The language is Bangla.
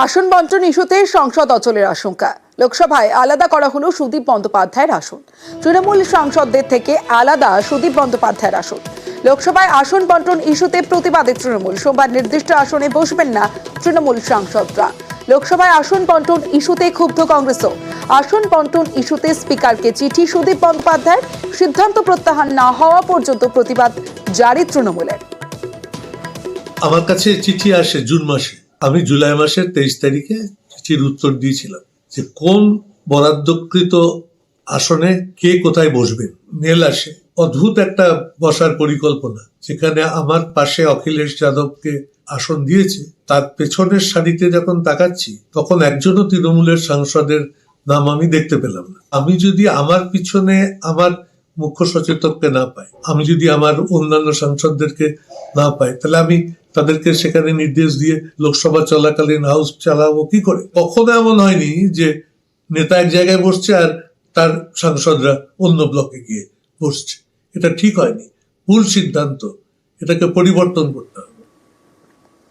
আসন বন্টন ইস্যুতে সংসদ অচলের আশঙ্কা। লোকসভায় আলাদা করা হলো সুদীপ বন্দ্যোপাধ্যায়ের আসন। তৃণমূল সাংসদদের থেকে আলাদা সুদীপ বন্দ্যোপাধ্যায়ের আসন। লোকসভায় আসন বন্টন ইস্যুতে প্রতিবাদে তৃণমূল সোমবার নির্দিষ্ট আসনে বসবেন না তৃণমূল সাংসদরা। লোকসভায় আসন বন্টন ইস্যুতে ক্ষুব্ধ কংগ্রেসও। আসন বন্টন ইস্যুতে স্পিকারকে চিঠি সুদীপ বন্দ্যোপাধ্যায়ের, সিদ্ধান্ত প্রত্যাহার না হওয়া পর্যন্ত প্রতিবাদ জারি তৃণমূলের। আমার কাছে চিঠি আসে জুন মাসে, আমি জুলাই মাসের 23 তারিখে চিঠির উত্তর দিয়েছিলাম যে কোন বরাদ্দকৃত আসনে কে কোথায় বসবেন। মেল আসে, অদ্ভুত একটা বসার পরিকল্পনা, যেখানে আমার পাশে অখিলেশ যাদবকে আসন দিয়েছে। তার পেছনের সারিতে যখন তাকাচ্ছি তখন একজনও তৃণমূলের সাংসদের নাম আমি দেখতে পেলাম না। আমি যদি আমার পিছনে আমার মুখ্য সচেতককে না পাই, আমি যদি আমার অন্যান্য সাংসদদেরকে না পাই, তাহলে আমি তাদেরকে সেখানে নির্দেশ দিয়ে লোকসভা চলাকালীন হাউস চালাবো কি করে? কখনো এমন হয়নি যে নেতা এক জায়গায় বসছে আর তার সাংসদরা অন্য ব্লকে গিয়ে বসছে। এটা ঠিক হয়নি, ভুল সিদ্ধান্ত, এটাকে পরিবর্তন করতে হবে।